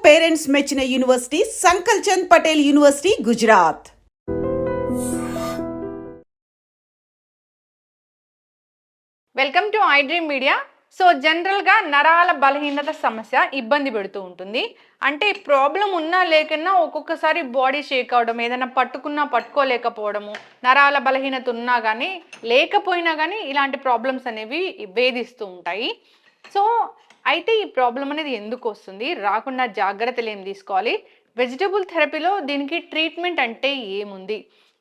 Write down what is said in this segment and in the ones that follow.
Parents మెచ్చిన university Sankalchand Patel university, Gujarat. Welcome to I dream media. So జనరల్గా నరాల బలహీనత సమస్య ఇబ్బంది పెడుతూ ఉంటుంది. అంటే ప్రాబ్లం ఉన్నా లేకున్నా ఒక్కొక్కసారి బాడీ షేక్ అవడం, ఏదైనా పట్టుకున్నా పట్టుకోలేకపోవడము, నరాల బలహీనత ఉన్నా కానీ లేకపోయినా కానీ ఇలాంటి ప్రాబ్లమ్స్ అనేవి వేధిస్తూ ఉంటాయి. సో అయితే ఈ ప్రాబ్లం అనేది ఎందుకు వస్తుంది, రాకుండా జాగ్రత్తలు ఏం తీసుకోవాలి, వెజిటబుల్ థెరపీలో దీనికి ట్రీట్మెంట్ అంటే ఏముంది,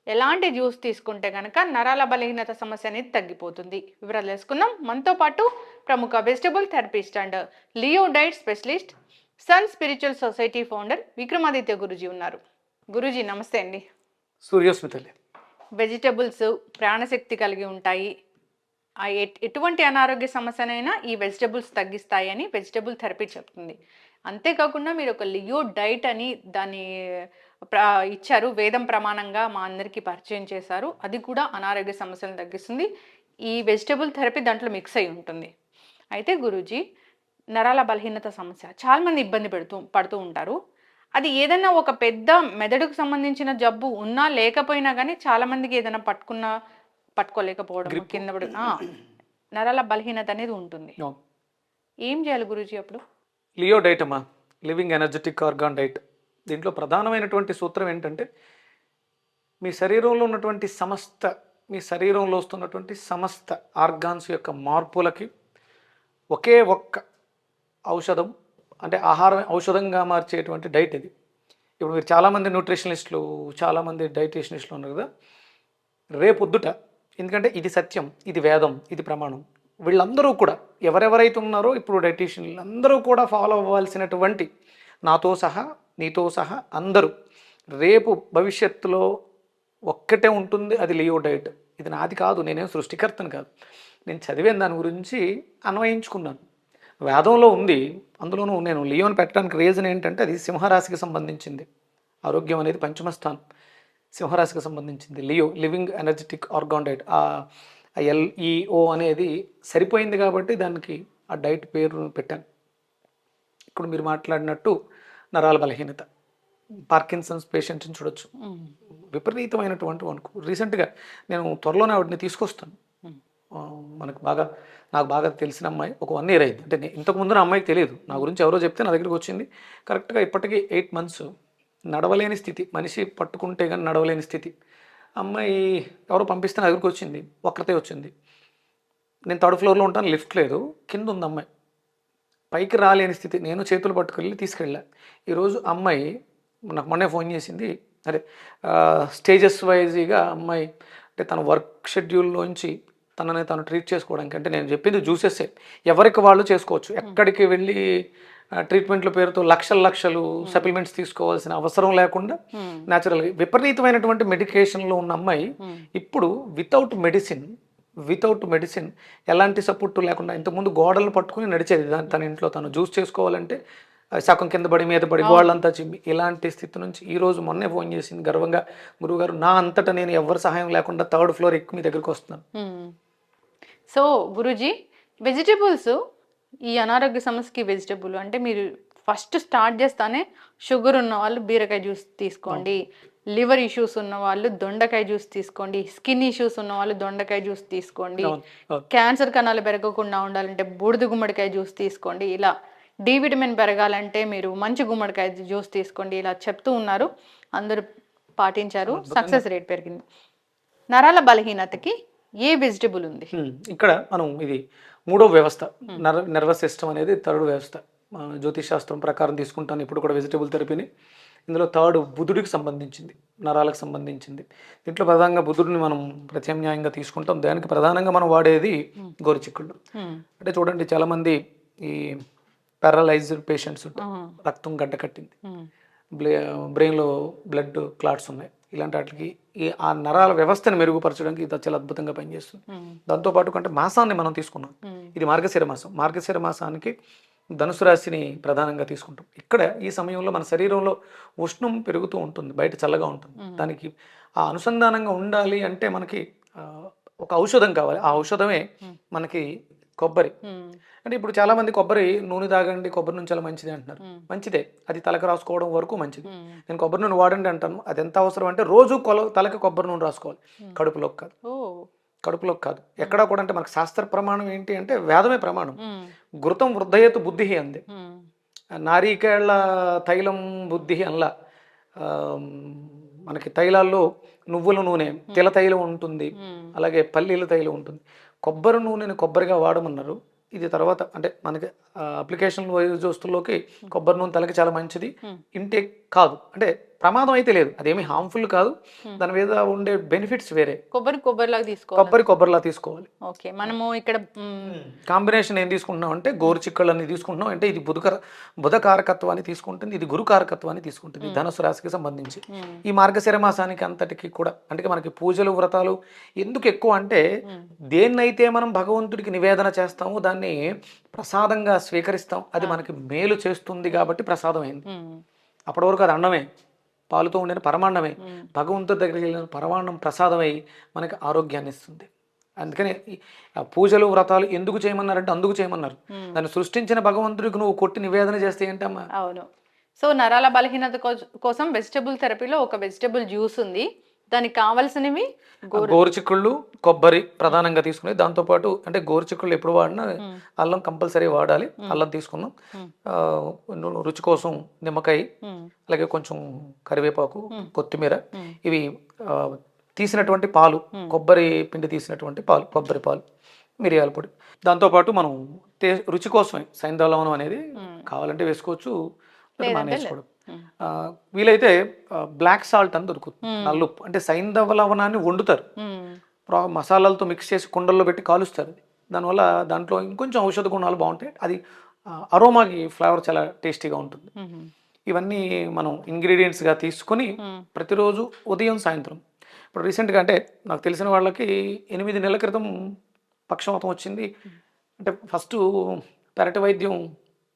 ఎలాంటి జ్యూస్ తీసుకుంటే కనుక నరాల బలహీనత సమస్య అనేది తగ్గిపోతుంది, వివరాలు తెలుసుకుందాం. మనతో పాటు ప్రముఖ vegetable therapist and leo diet specialist, Sun Spiritual Society founder Vikramaditya Guruji ఉన్నారు. గురూజీ నమస్తే అండి. సూర్యోస్మితలే. వెజిటబుల్స్ ప్రాణశక్తి కలిగి ఉంటాయి, ఎటువంటి అనారోగ్య సమస్యనైనా ఈ వెజిటబుల్స్ తగ్గిస్తాయి అని వెజిటబుల్ థెరపీ చెప్తుంది. అంతేకాకుండా మీరు ఒక లియో డైట్ అని దాన్ని ఇచ్చారు, వేదం ప్రమాణంగా మా అందరికీ పరిచయం చేశారు. అది కూడా అనారోగ్య సమస్యలను తగ్గిస్తుంది. ఈ వెజిటబుల్ థెరపీ దాంట్లో మిక్స్ అయి ఉంటుంది. అయితే గురూజీ, నరాల బలహీనత సమస్య చాలామంది ఇబ్బంది పడుతూ ఉంటారు. అది ఏదైనా ఒక పెద్ద మెదడుకు సంబంధించిన జబ్బు ఉన్నా లేకపోయినా కానీ చాలామందికి ఏదైనా పట్టుకోలేకపోవడం, కింద పడి నరాల బలహీనత అనేది ఉంటుంది. ఏం చేయాలి గురూజీ అప్పుడు? లియో డైట్ అమ్మా, లివింగ్ ఎనర్జెటిక్ ఆర్గాన్ డైట్. దీంట్లో ప్రధానమైనటువంటి సూత్రం ఏంటంటే, మీ శరీరంలో ఉన్నటువంటి మీ శరీరంలో వస్తున్నటువంటి సమస్త ఆర్గాన్స్ యొక్క మార్పులకి ఒకే ఒక్క ఔషధం, అంటే ఆహారం ఔషధంగా మార్చేటువంటి డైట్ ఇది. ఇప్పుడు మీరు చాలామంది న్యూట్రిషనిస్టులు, చాలామంది డైటీషనిస్టులు ఉన్నారు కదా, రేపొద్దుట, ఎందుకంటే ఇది సత్యం, ఇది వేదం, ఇది ప్రమాణం, వీళ్ళందరూ కూడా ఎవరెవరైతే ఉన్నారో ఇప్పుడు డైటీషియన్లు అందరూ కూడా ఫాలో అవ్వాల్సినటువంటి, నాతో సహా నీతో సహా అందరూ, రేపు భవిష్యత్తులో ఒక్కటే ఉంటుంది, అది లియో డైట్. ఇది నాది కాదు, నేనేం సృష్టికర్తను కాదు, నేను చదివిన దాని గురించి అన్వయించుకున్నాను. వేదంలో ఉంది, అందులోనూ నేను లియోని పెట్టడానికి రీజన్ ఏంటంటే, అది సింహరాశికి సంబంధించింది. ఆరోగ్యం అనేది పంచమ స్థానం, సింహరాశికి సంబంధించింది. Leo, living energetic organ diet. ఆ LEO అనేది సరిపోయింది కాబట్టి దానికి ఆ డైట్ పేరు పెట్టాను. ఇప్పుడు మీరు మాట్లాడినట్టు నరాల బలహీనత, పార్కిన్సన్స్ పేషెంట్ని చూడొచ్చు, విపరీతమైనటువంటి వణుకు. రీసెంట్గా నేను త్వరలోనే ఆవిడని తీసుకొస్తాను. నాకు బాగా తెలిసిన అమ్మాయి, ఒక 1 year అయింది. అంటే ఇంతకుముందు నా అమ్మాయికి తెలియదు, నా గురించి ఎవరో చెప్తే నా దగ్గరికి వచ్చింది. కరెక్ట్గా ఇప్పటికీ 8 months. నడవలేని స్థితి, మనిషి పట్టుకుంటే కానీ నడవలేని స్థితి. అమ్మాయి ఎవరో పంపిస్తే నా దగ్గరికి వచ్చింది, ఒక్కరితే వచ్చింది. నేను 3rd floorలో ఉంటాను, లిఫ్ట్ లేదు, కింద ఉంది అమ్మాయి, పైకి రాలేని స్థితి. నేను చేతులు పట్టుకెళ్ళి తీసుకెళ్ళా. ఈరోజు అమ్మాయి నాకు మొన్నే ఫోన్ చేసింది. అదే స్టేజెస్ వైజ్గా అమ్మాయి, అంటే తన వర్క్ షెడ్యూల్లోంచి తనని తను ట్రీట్ చేసుకోవడానికి, అంటే నేను చెప్పింది జ్యూసెస్సే, ఎవరికి వాళ్ళు చేసుకోవచ్చు, ఎక్కడికి వెళ్ళి ట్రీట్మెంట్ల పేరుతో లక్షలు సప్లిమెంట్స్ తీసుకోవాల్సిన అవసరం లేకుండా న్యాచురల్గా విపరీతమైనటువంటి మెడికేషన్లో ఉన్న అమ్మాయి ఇప్పుడు వితౌట్ మెడిసిన్ ఎలాంటి సపోర్ట్ లేకుండా, ఇంతకుముందు గోడలను పట్టుకుని నడిచేది తన ఇంట్లో, తను జ్యూస్ చేసుకోవాలంటే సగం కింద పడి మీద పడి గోడలంతా చిమ్మి, ఇలాంటి స్థితి నుంచి ఈరోజు మొన్నే ఫోన్ చేసింది గర్వంగా, గురువుగారు నా అంతటా నేను ఎవరి సహాయం లేకుండా 3rd floor ఎక్కి మీ దగ్గరికి వస్తున్నాను. సో గురూజీ, వెజిటబుల్స్ ఈ అనారోగ్య సమస్యకి వెజిటబుల్ అంటే, మీరు ఫస్ట్ స్టార్ట్ చేస్తానే షుగర్ ఉన్న వాళ్ళు బీరకాయ జ్యూస్ తీసుకోండి, లివర్ ఇష్యూస్ ఉన్న వాళ్ళు దొండకాయ జ్యూస్ తీసుకోండి, స్కిన్ ఇష్యూస్ ఉన్న వాళ్ళు దొండకాయ జ్యూస్ తీసుకోండి, క్యాన్సర్ కణాలు పెరగకుండా ఉండాలంటే బూడిద గుమ్మడికాయ జ్యూస్ తీసుకోండి, ఇలా డి విటమిన్ పెరగాలంటే మీరు మంచి గుమ్మడికాయ జ్యూస్ తీసుకోండి, ఇలా చెప్తూ ఉన్నారు. అందరూ పాటించారు, సక్సెస్ రేట్ పెరిగింది. నరాల బలహీనతకి ఏ వెజిటబుల్ ఉంది? ఇక్కడ మనం ఇది 3వ వ్యవస్థ, నర్వస్ సిస్టమ్ అనేది 3rd వ్యవస్థ. జ్యోతిష్ శాస్త్రం ప్రకారం తీసుకుంటాను ఇప్పుడు కూడా వెజిటబుల్ థెరపీని. ఇందులో 3rd బుధుడికి సంబంధించింది, నరాలకు సంబంధించింది. దీంట్లో ప్రధానంగా బుధుడిని మనం ప్రత్యామ్నాయంగా తీసుకుంటాం. దానికి ప్రధానంగా మనం వాడేది గోరుచిక్కుళ్ళు. అంటే చూడండి, చాలామంది ఈ పారలైజ్డ్ పేషెంట్స్ ఉంటారు, రక్తం గడ్డ కట్టింది, బ్రెయిన్లో బ్లడ్ క్లాట్స్ ఉన్నాయి, ఇలాంటి వాటికి ఆ నరాల వ్యవస్థను మెరుగుపరచడానికి ఇది చాలా అద్భుతంగా పనిచేస్తుంది. దాంతోపాటు కంటే మాసాన్ని మనం తీసుకున్నాం, ఇది మార్గశిర మాసం. మార్గశిర మాసానికి ధనుసు రాశిని ప్రధానంగా తీసుకుంటాం. ఇక్కడ ఈ సమయంలో మన శరీరంలో ఉష్ణం పెరుగుతూ ఉంటుంది, బయట చల్లగా ఉంటుంది. దానికి ఆ అనుసంధానంగా ఉండాలి అంటే మనకి ఒక ఔషధం కావాలి. ఆ ఔషధమే మనకి కొబ్బరి ఉమ్, అంటే ఇప్పుడు చాలా మంది కొబ్బరి నూనె తాగండి, కొబ్బరి నూనె చాలా మంచిది అంటున్నారు. మంచిదే, అది తలకు రాసుకోవడం వరకు మంచిది. ఉమ్. నేను కొబ్బరి నూనె వాడండి అంటాను. అది ఎంత అవసరం అంటే రోజు తలకి కొబ్బరి నూనె రాసుకోవాలి, కడుపులోకి కాదు. ఓ. కడుపులోకి కాదు, ఎక్కడా కూడా. అంటే మనకు శాస్త్ర ప్రమాణం ఏంటి అంటే వేదమే ప్రమాణం. ఉమ్, ఘృతం వృద్ధయేతు బుద్ధి అంది. ఉమ్, నారీకేళ్ల తైలం బుద్ధి అనలా. ఆ, మనకి తైలాల్లో నువ్వుల నూనె తిల తైలం ఉంటుంది, ఉమ్. అలాగే పల్లీల తైలం ఉంటుంది. కొబ్బరి నూనెని కొబ్బరిగా వాడమన్నారు. ఇది తర్వాత అంటే మనకి అప్లికేషన్ వైజ్ వస్తువులోకి కొబ్బరి నూనె తలకి చాలా మంచిది. ఇంటేక్ కాదు అంటే ప్రమాదం అయితే లేదు, అదేమి హార్మ్ఫుల్ కాదు. దాని మీద ఉండే బెనిఫిట్స్ వేరే. కొబ్బరిలాగా తీసుకోవాలి. కొబ్బరిలా తీసుకోవాలి. ఓకే, మనము ఇక్కడ కాంబినేషన్ ఏం తీసుకుంటున్నాం అంటే గోరుచిక్కళ్ళని తీసుకుంటున్నాం అంటే ఇది బుధ కారకత్వాన్ని తీసుకుంటుంది, ఇది గురు కారకత్వాన్ని తీసుకుంటుంది ధనుసు రాశికి సంబంధించి. ఈ మార్గశిర మాసానికి అంతటికి కూడా అంటే మనకి పూజలు వ్రతాలు ఎందుకు ఎక్కువ అంటే దేన్నైతే మనం భగవంతుడికి నివేదన చేస్తామో దాన్ని ప్రసాదంగా స్వీకరిస్తాం, అది మనకి మేలు చేస్తుంది కాబట్టి ప్రసాదం అయింది. అప్పటి వరకు అది అన్నమే, పాలుతో ఉండిన పరమాన్నమే. భగవంతుడి దగ్గరికి వెళ్ళిన పరమాన్నం ప్రసాదమై మనకి ఆరోగ్యాన్ని ఇస్తుంది. అందుకని పూజలు వ్రతాలు ఎందుకు చేయమన్నారంటే అందుకు చేయమన్నారు. దాన్ని సృష్టించిన భగవంతుడికి నువ్వు కొట్టి నివేదన చేస్తే ఏంటమ్మా. అవును. సో నరాల బలహీనత కోసం వెజిటబుల్ థెరపీలో ఒక వెజిటబుల్ జ్యూస్ ఉంది, దానికి కావాల్సినవి గోరుచిక్కుళ్ళు, కొబ్బరి ప్రధానంగా తీసుకుని, దాంతోపాటు అంటే గోరుచిక్కుళ్ళు ఎప్పుడు వాడినా అల్లం కంపల్సరీ వాడాలి. అల్లం తీసుకున్నాం, రుచి కోసం నిమ్మకాయ, అలాగే కొంచెం కరివేపాకు, కొత్తిమీర, ఇవి తీసినటువంటి పాలు, కొబ్బరి పిండి తీసినటువంటి పాలు, కొబ్బరి పాలు, మిరియాల పొడి. దాంతోపాటు మనం రుచి కోసమే సైంధవ అనేది కావాలంటే వేసుకోవచ్చు, మానేసుకోవడం. వీలైతే బ్లాక్ సాల్ట్ అని దొరుకుతుంది, నల్లుప్పు. అంటే సైంధవ లవణాన్ని వండుతారు, మసాలాలతో మిక్స్ చేసి కుండల్లో పెట్టి కాలుస్తారు. దానివల్ల దాంట్లో ఇంకొంచెం ఔషధ గుణాలు బాగుంటాయి. అది అరోమాకి ఫ్లేవర్ చాలా టేస్టీగా ఉంటుంది. ఇవన్నీ మనం ఇంగ్రీడియంట్స్గా తీసుకొని ప్రతిరోజు ఉదయం సాయంత్రం. ఇప్పుడు రీసెంట్గా అంటే నాకు తెలిసిన వాళ్ళకి 8 నెలల క్రితం పక్షవాతం వచ్చింది. అంటే ఫస్ట్ పెరటి వైద్యం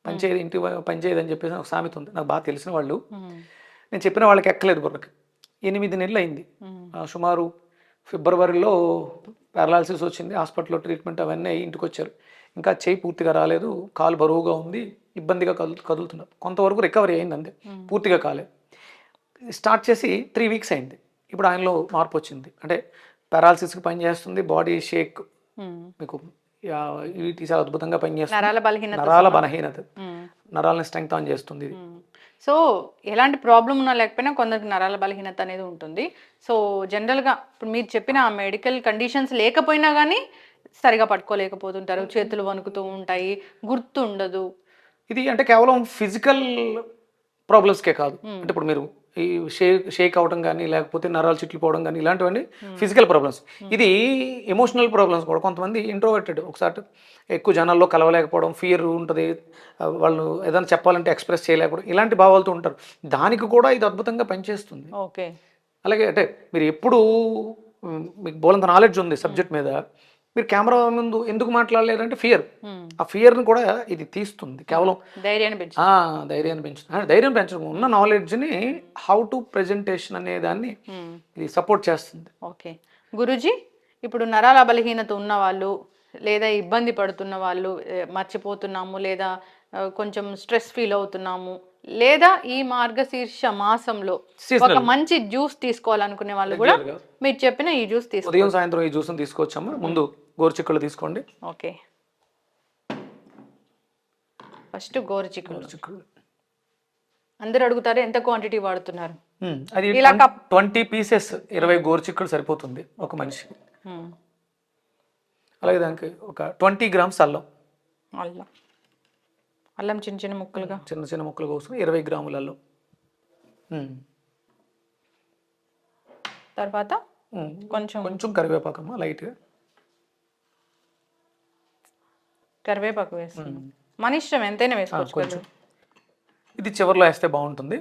పనిచేయదు, ఇంటి పనిచేయదు అని చెప్పేసి ఒక సామెత ఉంది. నాకు బాగా తెలిసిన వాళ్ళు, నేను చెప్పిన వాళ్ళకి ఎక్కలేదు బుర్రకి. 8 నెలలు అయింది. సుమారు ఫిబ్రవరిలో పారాలసిస్ వచ్చింది, హాస్పిటల్లో ట్రీట్మెంట్ అవన్నీ అయ్యి ఇంటికి వచ్చారు. ఇంకా చేయి పూర్తిగా రాలేదు, కాలు బరువుగా ఉంది, ఇబ్బందిగా కదులుతున్నారు. కొంతవరకు రికవరీ అయింది అంతే, పూర్తిగా కాలేదు. స్టార్ట్ చేసి 3 వీక్స్ అయింది. ఇప్పుడు ఆయనలో మార్పు వచ్చింది. అంటే పారాలసిస్కి పనిచేస్తుంది, బాడీ షేక్, మీకు ఇవి చాలా అద్భుతంగా పనిచేస్తుంది. నరాల బలహీనత, నరాలని స్ట్రెంగ్త్ ఆన్ చేస్తుంది. సో ఎలాంటి ప్రాబ్లం ఉన్నా లేకపోయినా కొందరికి నరాల బలహీనత అనేది ఉంటుంది. సో జనరల్గా ఇప్పుడు మీరు చెప్పిన ఆ మెడికల్ కండిషన్స్ లేకపోయినా కానీ సరిగా పట్టుకోలేకపోతుంటారు, చేతులు వణుకుతూ ఉంటాయి, గుర్తు ఉండదు. ఇది అంటే కేవలం ఫిజికల్ ప్రాబ్లమ్స్కే కాదు. అంటే ఇప్పుడు మీరు ఈ షేక్ అవడం కానీ, లేకపోతే నరాలు చిట్లిపోవడం కానీ, ఇలాంటివన్నీ ఫిజికల్ ప్రాబ్లమ్స్. ఇది ఎమోషనల్ ప్రాబ్లమ్స్ కూడా. కొంతమంది ఇంట్రోవర్టెడ్, ఒకసారి ఎక్కువ జనాల్లో కలవలేకపోవడం, ఫియర్ ఉంటుంది, వాళ్ళు ఏదైనా చెప్పాలంటే ఎక్స్ప్రెస్ చేయలేకపోవడం, ఇలాంటి భావాలతో ఉంటారు. దానికి కూడా ఇది అద్భుతంగా పనిచేస్తుంది. ఓకే. అలాగే అంటే మీరు ఎప్పుడు మీకు బోలంత నాలెడ్జ్ ఉంది సబ్జెక్ట్ మీద, మీరు కెమెరా ముందు ఎందుకు మాట్లాడలేదంటే ఫియర్. ఆ ఫియర్ని కూడా ఇది తీస్తుంది. కేవలం ధైర్యాన్ని పెంచుతుంది. ధైర్యం పెంచడం, ఉన్న నాలెడ్జ్ని హౌ టు ప్రెజెంటేషన్ అనే దాన్ని ఇది సపోర్ట్ చేస్తుంది. ఓకే గురూజీ, ఇప్పుడు నరాల బలహీనత ఉన్న వాళ్ళు లేదా ఇబ్బంది పడుతున్న వాళ్ళు, మర్చిపోతున్నాము లేదా కొంచెం స్ట్రెస్ ఫీల్ అవుతున్నాము, లేదా ఈ మార్గశీర్ష మాసంలో ఒక మంచి జ్యూస్ తీసుకోవాలనుకునే వాళ్ళు కూడా మీరు చెప్పిన ఈ జ్యూస్ తీసుకో, ఉదయం సాయంత్రం ఈ జ్యూస్ని తీసుకోవచ్చమ్మా. ముందు గోరుచిక్కుళ్ళు తీసుకోండి. ఓకే, ఫస్ట్ గోరుచిక్కుళ్ళు. అందరూ అడుగుతారు ఎంత క్వాంటిటీ వాడుతున్నారు. అది 20 పీసెస్, 20 గోరుచిక్కుళ్ళు సరిపోతుంది ఒక మనిషికి. అలాగే దానికి ఒక 20 గ్రామ్స్ అల్లం, అల్లం చిన్న చిన్న ముక్కలుగా కోసం 20 గ్రాముల అల్లం. తర్వాత కొంచెం కరివేపాకమ్మ, లైట్గా కరివేపాకు వేస్తాం. మన ఇష్టం, ఎంతైనా వేసుకోవచ్చు. ఇది చివరిలో వేస్తే బాగుంటుంది.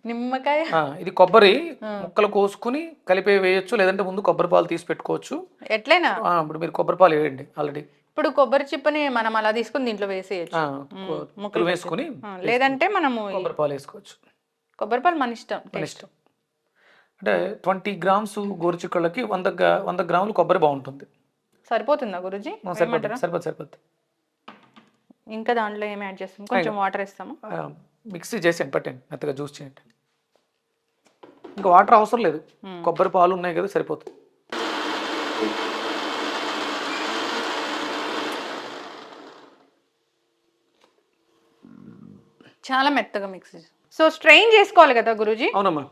నిమ్మకాయ, ఇది కొబ్బరి ముక్కలు కోసుకుని కలిపి వేయచ్చు, లేదంటే ముందు కొబ్బరి పాలు తీసి పెట్టుకోవచ్చు, ఎట్లయినా. ఇప్పుడు మీరు కొబ్బరి పాలు వేయండి ఆల్రెడీ. ఇప్పుడు కొబ్బరి చిప్పని మనం అలా తీసుకుని దీంట్లో వేసేయచ్చు, ముక్కలు వేసుకుని, లేదంటే మనము కొబ్బరి పాలు వేసుకోవచ్చు. కొబ్బరి పాలు మన ఇష్టం. అంటే 20 గ్రామ్స్ గోరుచిక్కుళ్ళకి 100 గ్రాములు కొబ్బరి బాగుంటుంది. సరిపోతుందా గురుజీ? సరిపోతుంది సరిపోతుంది సరిపోతుంది. ఇంకా దాంట్లో ఏమి యాడ్ చేస్తాం? కొంచెం వాటర్ ఇస్తాము. మిక్సీ చేసేయండి, పట్టండి, మెత్తగా జ్యూస్ చేయండి. ఇంకా వాటర్ అవసరం లేదు, కొబ్బరి పాలు ఉన్నాయి కదా సరిపోతుంది. చాలా మెత్తగా మిక్స్. సో స్ట్రెయిన్ చేసుకోవాలి కదా గురూజీ? అవునమ్మా,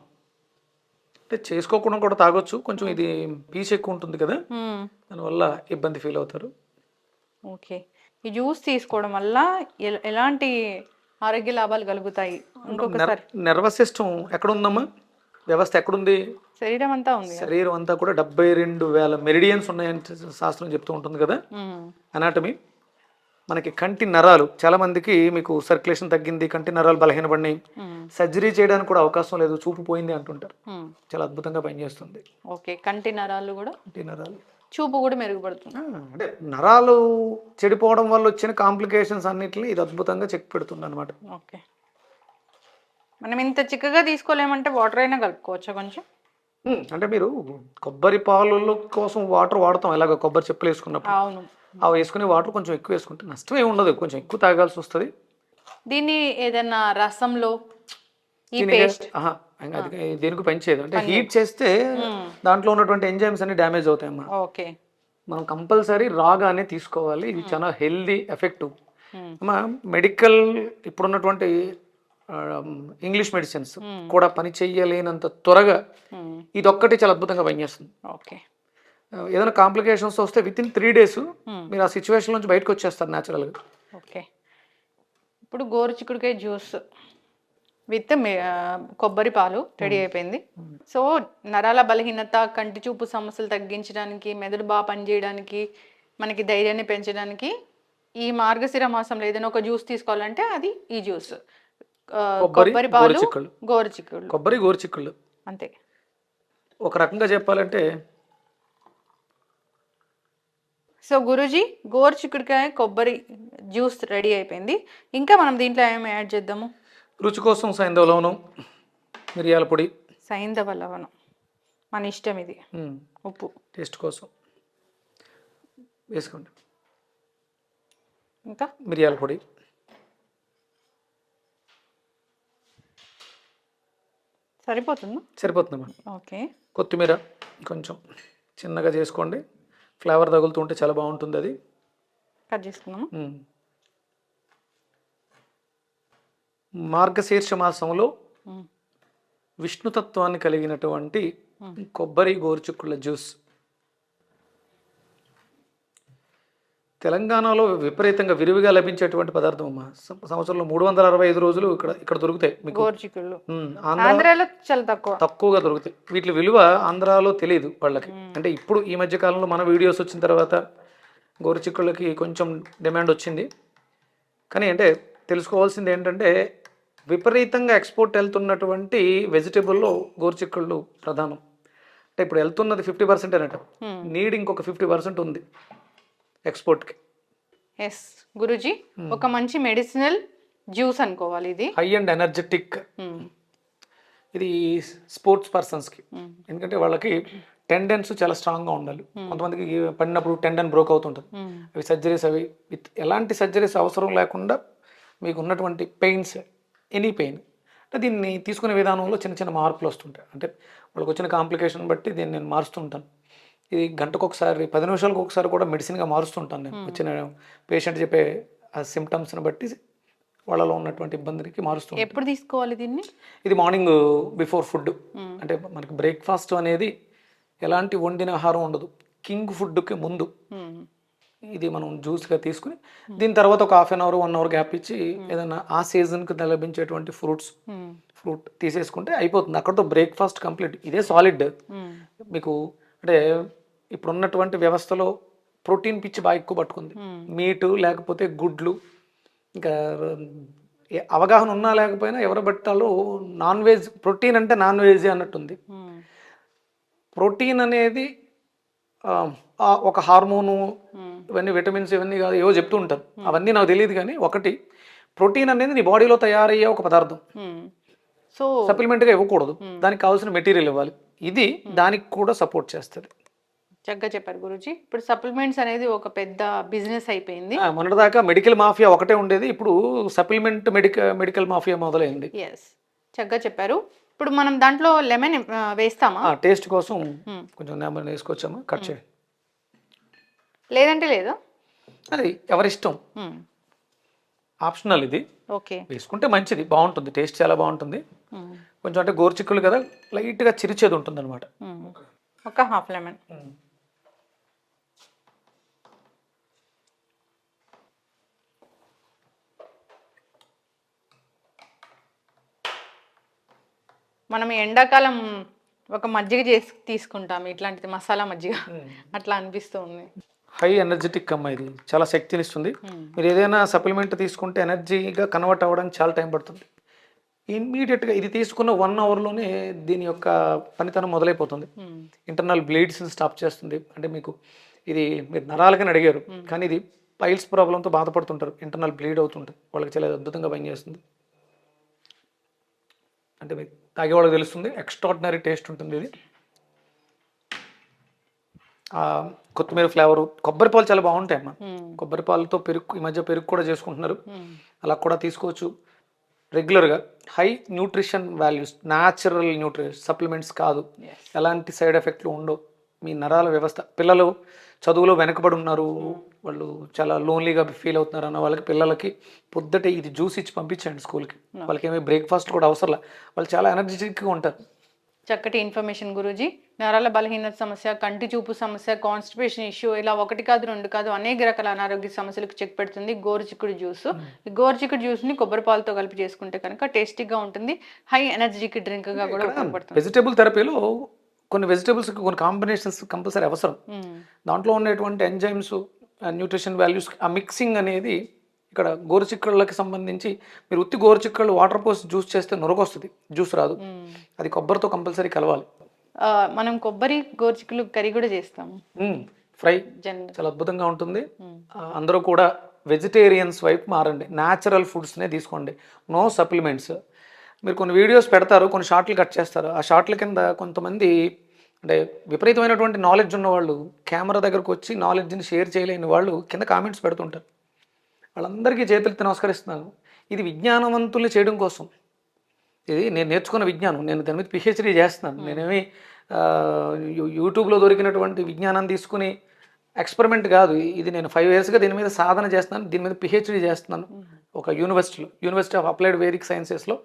అంటే చేసుకోకుండా కూడా తాగొచ్చు. కొంచెం ఇది పీచు ఎక్కువ ఉంటుంది కదా, దానివల్ల ఇబ్బంది ఫీల్ అవుతారు. ఓకే, ఈ జ్యూస్ తీసుకోవడం వల్ల ఎలాంటి ఆరోగ్య లాభాలు కలుగుతాయి? ఇంకొకసారి, నర్వస్ సిస్టమ్ ఎక్కడ ఉందమ్మా, వ్యవస్థ ఎక్కడుంది? శరీరం అంతా ఉంది. శరీరం అంతా కూడా 72,000 మెరిడియన్స్ ఉన్నాయని శాస్త్రం చెప్తూ ఉంటుంది కదా, అనాటమీ. మనకి కంటి నరాలు, చాలా మందికి మీకు సర్క్యులేషన్ తగ్గింది, కంటి నరాలు బలహీనపడినాయి, సర్జరీ చేయడానికి కూడా అవకాశం లేదు, చూపు పోయింది అంటుంటారు. చాలా అద్భుతంగా పనిచేస్తుంది. ఓకే, కంటి నరాలు కూడా, కంటి నరాలు, చూపు కూడా మెరుగుపడుతుంది. అంటే నరాలు చెడిపోవడం వల్ల వచ్చిన కాంప్లికేషన్స్ అన్నిటిని ఇది అద్భుతంగా చెక్ పెడుతుంది అనమాట. ఓకే, మనం ఇంత చిక్కగా తీసుకోలేమంటే వాటర్ అయినా కలుపుకోవచ్చా కొంచెం? అంటే మీరు కొబ్బరి పాలు కోసం వాటర్ వాడతాం, ఎలాగ కొబ్బరి చెప్పులు వేసుకున్నప్పుడు. అవును, అవి వేసుకునే వాటర్ కొంచెం ఎక్కువ వేసుకుంటే నష్టం ఏమి ఉండదు, కొంచెం ఎక్కువ తాగాల్సి వస్తుంది. దీన్ని ఏదైనా రసంలో ఈ పేస్ట్ దేనికి పనిచేయదు, అంటే హీట్ చేస్తే దాంట్లో ఉన్నటువంటి ఎంజైమ్స్ అన్ని డ్యామేజ్ అవుతాయమ్మా. ఓకే, మనం కంపల్సరీ రాగానే తీసుకోవాలి, ఇది చాలా హెల్దీ ఎఫెక్టివ్. అమ్మా మెడికల్ ఇప్పుడున్నటువంటి ఇంగ్లీష్ మెడిసిన్స్ కూడా పని చెయ్యలేనంత త్వరగా ఇది ఒక్కటి చాలా అద్భుతంగా పనిచేస్తుంది. ఓకే, ఏదైనా కాంప్లికేషన్స్ వస్తే విత్ ఇన్ 3 days మీరు ఆ సిచ్యువేషన్ నుంచి బయటకు వచ్చేస్తారు న్యాచురల్గా. ఓకే, ఇప్పుడు గోరుచిక్కుడుకాయ జ్యూస్ విత్ కొబ్బరి పాలు రెడీ అయిపోయింది. సో నరాల బలహీనత, కంటి చూపు సమస్యలు తగ్గించడానికి, మెదడు బాగా పనిచేయడానికి, మనకి ధైర్యాన్ని పెంచడానికి ఈ మార్గశిర మాసంలో ఏదైనా ఒక జ్యూస్ తీసుకోవాలంటే అది ఈ జ్యూస్. కొబ్బరి పాలు, గోరుచిక్కుడు, కొబ్బరి గోరుచిక్కుళ్ళు అంతే. ఒక రకంగా చెప్పాలంటే, సో గురూజీ గోరుచిక్కుడుకాయ కొబ్బరి జ్యూస్ రెడీ అయిపోయింది. ఇంకా మనం దీంట్లో ఏమేమి యాడ్ చేద్దాము? రుచి కోసం సైంధవ లవణం, మిరియాల పొడి, సైంధవ లవణం మన ఇష్టం, ఇది ఉప్పు టేస్ట్ కోసం వేసుకోండి, ఇంకా మిరియాల పొడి, సరిపోతుందమ్మా. ఓకే, కొత్తిమీర కొంచెం చిన్నగా చేసుకోండి, ఫ్లేవర్ తగులుతూ ఉంటే చాలా బాగుంటుంది. అది కట్ చేసుకున్నాము. మార్గశీర్ష మాసంలో విష్ణుతత్వాన్ని కలిగినటువంటి కొబ్బరి గోరుచిక్కుళ్ళ జ్యూస్ తెలంగాణలో విపరీతంగా విరివిగా లభించేటువంటి పదార్థం అమ్మా. సంవత్సరంలో 365 రోజులు ఇక్కడ దొరుకుతాయి మీకు గోరుచిక్కుళ్ళు. ఆంధ్రాలో చాలా తక్కువగా దొరుకుతాయి. వీటి విలువ ఆంధ్రాలో తెలియదు వాళ్ళకి. అంటే ఇప్పుడు ఈ మధ్య కాలంలో మన వీడియోస్ వచ్చిన తర్వాత గోరుచిక్కుళ్ళకి కొంచెం డిమాండ్ వచ్చింది. కానీ అంటే తెలుసుకోవాల్సింది ఏంటంటే, విపరీతంగా ఎక్స్పోర్ట్ వెళ్తున్నటువంటి వెజిటేబుల్లో గోరుచిక్కుళ్ళు ప్రధానం. అంటే ఇప్పుడు వెళ్తున్నది 50% అన్నట్టు, నీడ్ ఇంకొక 50% ఉంది ఎక్స్పోర్ట్కి. ఎస్ గురూజీ, ఒక మంచి మెడిసినల్ జ్యూస్ అనుకోవాలి ఇది. High and energetic. ఇది స్పోర్ట్స్ పర్సన్స్కి, ఎందుకంటే వాళ్ళకి టెండెన్స్ చాలా స్ట్రాంగ్గా ఉండాలి. కొంతమందికి పడినప్పుడు టెండెన్ బ్రోక్ అవుతుంటుంది. అవి సర్జరీస్, అవి విత్ ఎలాంటి సర్జరీస్ అవసరం లేకుండా మీకు ఉన్నటువంటి పెయిన్స్, ఎనీ పెయిన్, అంటే దీన్ని తీసుకునే విధానంలో చిన్న చిన్న మార్పులు వస్తుంటాయి. అంటే వాళ్ళకి వచ్చిన కాంప్లికేషన్ బట్టి దీన్ని నేను మారుస్తుంటాను. ఇది గంటకు ఒకసారి, 10 నిమిషాలకు ఒకసారి కూడా మెడిసిన్గా మారుస్తుంటాను నేను. వచ్చిన పేషెంట్ చెప్పే ఆ సిమ్టమ్స్ని బట్టి వాళ్ళలో ఉన్నటువంటి ఇబ్బందికి మారుస్తుంది. ఎప్పుడు తీసుకోవాలి దీన్ని? ఇది మార్నింగ్ బిఫోర్ ఫుడ్. అంటే మనకి బ్రేక్ఫాస్ట్ అనేది ఎలాంటి వండిన ఆహారం ఉండదు, కింగ్ ఫుడ్కి ముందు ఇది మనం జ్యూస్గా తీసుకుని, దీని తర్వాత ఒక 1/2 hour 1 hour గ్యాప్ ఇచ్చి ఏదైనా ఆ సీజన్కి లభించేటువంటి ఫ్రూట్ తీసేసుకుంటే అయిపోతుంది. అక్కడతో బ్రేక్ఫాస్ట్ కంప్లీట్. ఇదే సాలిడ్ మీకు. అంటే ఇప్పుడు ఉన్నటువంటి వ్యవస్థలో ప్రోటీన్ పిచ్చి బాగా ఎక్కువ పట్టుకుంది. మీటు లేకపోతే గుడ్లు, ఇంకా అవగాహన ఉన్నా లేకపోయినా ఎవరు బట్టాలో నాన్ వెజ్, ప్రోటీన్ అంటే నాన్ వెజ్ అన్నట్టుంది. ప్రోటీన్ అనేది ఒక హార్మోను, ఇవన్నీ విటమిన్స్, ఇవన్నీ కాదు ఏవో చెప్తూ ఉంటారు, అవన్నీ నాకు తెలియదు. కానీ ఒకటి, ప్రోటీన్ అనేది నీ బాడీలో తయారయ్యే ఒక పదార్థం. సో సప్లిమెంట్గా ఇవ్వకూడదు, దానికి కావాల్సిన మెటీరియల్ ఇవ్వాలి. ఇది దానికి కూడా సపోర్ట్ చేస్తుంది. చక్కగా చెప్పారు గురూజీ. ఇప్పుడు సప్లిమెంట్స్ అనేది ఒక పెద్ద బిజినెస్ అయిపోయింది. మొన్నటిదాకా మెడికల్ మాఫియా ఒకటే ఉండేది, ఇప్పుడు సప్లిమెంట్ మెడికల్ మాఫియా మొదలైంది. ఎస్, చక్కగా చెప్పారు. ఇప్పుడు మనం దాంట్లో లెమన్ వేస్తామా? టేస్ట్ కోసం కొంచెం లెమన్ వేసుకొచ్చాము, కట్ చేయండి. లేదంటే లేదా, అది ఎవరిష్టం, ఆప్షనల్. ఇది ఓకే, వేసుకుంటే మంచిది, బాగుంటుంది, టేస్ట్ చాలా బాగుంటుంది. కొంచెం అంటే గోరుచిక్కులు కదా, లైట్గా చిరిచేది ఉంటుంది అనమాట. ఒక హాఫ్ లెమన్. మనం ఎండాకాలం ఒక మజ్జిగ చేసి తీసుకుంటాం, ఇట్లాంటిది మసాలా మజ్జిగ, అట్లా అనిపిస్తూ ఉంది. హై ఎనర్జెటిక్ అమ్మ, ఇది చాలా శక్తినిస్తుంది. మీరు ఏదైనా సప్లిమెంట్ తీసుకుంటే ఎనర్జీగా కన్వర్ట్ అవ్వడానికి చాలా టైం పడుతుంది. ఇమ్మీడియట్గా ఇది తీసుకున్న 1 అవర్లోనే దీని యొక్క పనితనం మొదలైపోతుంది. ఇంటర్నల్ బ్లీడ్స్ని స్టాప్ చేస్తుంది. అంటే మీకు ఇది మీరు నరాలకని అడిగారు, కానీ ఇది పైల్స్ ప్రాబ్లంతో బాధపడుతుంటారు, ఇంటర్నల్ బ్లీడ్ అవుతుంటుంది, వాళ్ళకి చాలా అద్భుతంగా పనిచేస్తుంది. అంటే మీకు తాగేవాళ్ళకి తెలుస్తుంది, ఎక్స్ట్రాడినరీ టేస్ట్ ఉంటుంది ఇది. కొత్తిమీర ఫ్లేవరు, కొబ్బరి పాలు చాలా బాగుంటాయి అమ్మ. కొబ్బరి పాలతో పెరుగు, ఈ మధ్య పెరుగు కూడా చేసుకుంటున్నారు, అలా కూడా తీసుకోవచ్చు రెగ్యులర్గా. High nutrition values, natural nutrition supplements కాదు, ఎలాంటి సైడ్ ఎఫెక్ట్లు ఉండవు. మీ నరాల వ్యవస్థ, పిల్లలు చదువులో వెనకబడి ఉన్నారు, వాళ్ళు చాలా లోన్లీగా ఫీల్ అవుతున్నారు అన్న వాళ్ళకి, పిల్లలకి పొద్దుటే ఇది జ్యూస్ ఇచ్చి పంపించండి స్కూల్కి. వాళ్ళకి ఏమీ బ్రేక్ఫాస్ట్ కూడా అవసరం, వాళ్ళు చాలా ఎనర్జెటిక్గా ఉంటారు. చక్కటి ఇన్ఫర్మేషన్ గురూజీ. నరాల బలహీనత సమస్య, కంటి చూపు సమస్య, కాన్స్టిపేషన్ ఇష్యూ, ఇలా 1 కాదు 2 కాదు అనేక రకాల అనారోగ్య సమస్యలకు చెక్ పెడుతుంది గోరుచిక్కుడు జ్యూస్. ఈ గోరుచిక్కుడు జ్యూస్ని కొబ్బరి పాలతో కలిపి చేసుకుంటే కనుక టేస్టీగా ఉంటుంది, హై ఎనర్జీకి డ్రింక్గా కూడా ఉపయోగపడుతుంది. వెజిటేబుల్ థెరపీలో కొన్ని వెజిటేబుల్స్ కొన్ని కాంబినేషన్స్ కంపల్సరీ అవసరం. దాంట్లో ఉన్నటువంటి ఎంజైమ్స్, న్యూట్రిషన్ వాల్యూస్, ఆ మిక్సింగ్ అనేది ఇక్కడ గోరుచిక్కుళ్ళకి సంబంధించి మీరు ఉత్తి గోరుచిక్కుళ్ళు వాటర్ పోసి జ్యూస్ చేస్తే నొరగొస్తుంది, జ్యూస్ రాదు. అది కొబ్బరితో కంపల్సరీ కలవాలి. మనం కొబ్బరి గోరుచిక్కులు కర్రీ కూడా చేస్తాము, ఫ్రై చాలా అద్భుతంగా ఉంటుంది. అందరూ కూడా వెజిటేరియన్స్ వైపు మారండి, న్యాచురల్ ఫుడ్స్నే తీసుకోండి, నో సప్లిమెంట్స్. మీరు కొన్ని వీడియోస్ పెడతారు, కొన్ని షార్ట్లు కట్ చేస్తారు, ఆ షార్ట్ల కింద కొంతమంది అంటే విపరీతమైనటువంటి నాలెడ్జ్ ఉన్నవాళ్ళు కెమెరా దగ్గరకు వచ్చి నాలెడ్జ్ని షేర్ చేయలేని వాళ్ళు కింద కామెంట్స్ పెడుతుంటారు. వాళ్ళందరికీ చేతులెత్తి నమస్కరిస్తున్నాను. ఇది విజ్ఞానవంతుల్ని చేయడం కోసం, ఇది నేను నేర్చుకున్న విజ్ఞానం, నేను దాని మీద పిహెచ్డీ చేస్తున్నాను. నేనేమి యూట్యూబ్లో దొరికినటువంటి విజ్ఞానాన్ని తీసుకుని ఎక్స్పెరిమెంట్ కాదు ఇది. నేను 5 yearsగా దీని మీద సాధన చేస్తున్నాను, దీని మీద పిహెచ్డీ చేస్తున్నాను ఒక యూనివర్సిటీ ఆఫ్ అప్లైడ్ వేదిక్ సైన్సెస్లో.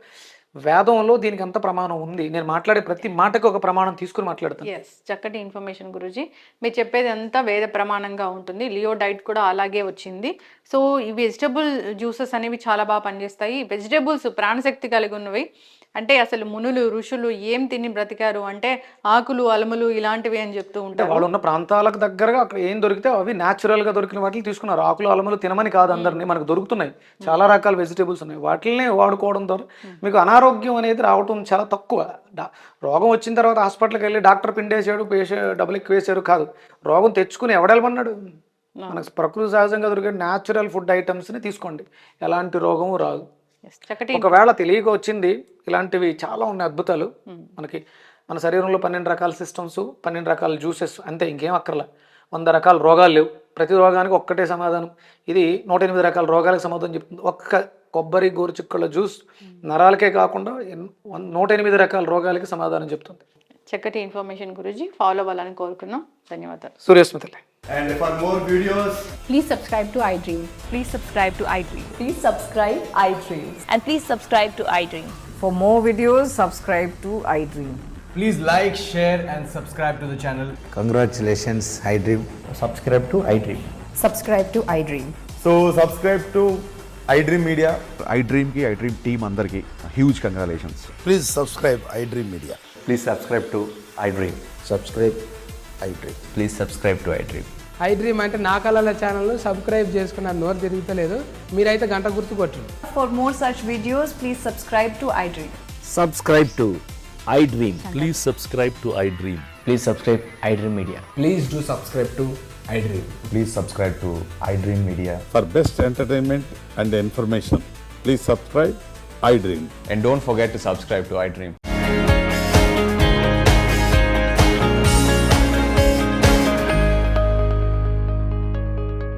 వేదంలో దీనికి అంత ప్రమాణం ఉంది, నేను మాట్లాడే ప్రతి మాటకు ఒక ప్రమాణం తీసుకుని మాట్లాడతాను. ఎస్, చక్కటి ఇన్ఫర్మేషన్ గురూజీ. మీరు చెప్పేది అంతా వేద ప్రమాణంగా ఉంటుంది, లియో డైట్ కూడా అలాగే వచ్చింది. సో ఈ వెజిటబుల్ జ్యూసెస్ అనేవి చాలా బాగా పనిచేస్తాయి. వెజిటబుల్స్ ప్రాణశక్తి కలిగి ఉన్నవి. అంటే అసలు మునులు ఋషులు ఏం తిని బ్రతికారు అంటే ఆకులు అలములు ఇలాంటివి అని చెప్తూ ఉంటారు. వాళ్ళు ఉన్న ప్రాంతాలకు దగ్గరగా అక్కడ ఏం దొరికితే అవి న్యాచురల్గా దొరికిన వాటిని తీసుకున్నారు. ఆకులు అలములు తినమని కాదు అందరినీ, మనకు దొరుకుతున్నాయి చాలా రకాల వెజిటేబుల్స్ ఉన్నాయి, వాటిని వాడుకోవడం ద్వారా మీకు అనారోగ్యం అనేది రావటం చాలా తక్కువ. రోగం వచ్చిన తర్వాత హాస్పిటల్కి వెళ్ళి డాక్టర్ పిండేసాడు, డబ్బులు ఎక్కువ వేసారు కాదు, రోగం తెచ్చుకుని ఎవడెళ్ళమన్నాడు. మనకు ప్రకృతి సహజంగా దొరికే న్యాచురల్ ఫుడ్ ఐటమ్స్ని తీసుకోండి, ఎలాంటి రోగము రాదు. ఒకవేళ తెలియక వచ్చింది, ఇలాంటివి చాలా ఉన్నాయి అద్భుతాలు మనకి. మన శరీరంలో 12 రకాల సిస్టమ్స్, 12 రకాల జ్యూసెస్, అంతే, ఇంకేం అక్కర్లా. 100 రకాల రోగాలు లేవు, ప్రతి రోగానికి ఒక్కటే సమాధానం. ఇది 108 రకాల రోగాలకు సమాధానం చెప్తుంది. ఒక్క కొబ్బరి గోరుచిక్కుళ్ళ జ్యూస్ నరాలకే కాకుండా 108 రకాల రోగాలకి సమాధానం చెప్తుంది. చక్కటి ఇన్ఫర్మేషన్ గురూజీ, ఫాలో అవ్వాలని కోరుకున్నాం. ధన్యవాదాలు. సూర్యస్మితలే. And for more videos, Please subscribe to iDream. Please subscribe to iDream. Please subscribe iDream. And please subscribe to iDream. For more videos, subscribe to iDream. please like, share, and subscribe to the channel. Congratulations, iDream. Subscribe to iDream. Subscribe to iDream. So subscribe to iDream Media. iDream team andarki huge congratulations. Please subscribe iDream Media. Please subscribe to iDream. Subscribe iDream. Please subscribe to iDream. iDream అంటే నా కళల ఛానల్ను subscribe చేసుకున్న నోరు తిరుగుతలేదు, మీరైతే గంట గుర్తు కొట్టండి. For more such videos, please subscribe to iDream. Subscribe to iDream. Please subscribe to iDream. Please subscribe iDream Media. Please do subscribe to iDream. Please subscribe to iDream Media. For best entertainment and information, please subscribe iDream. And don't forget to subscribe to iDream.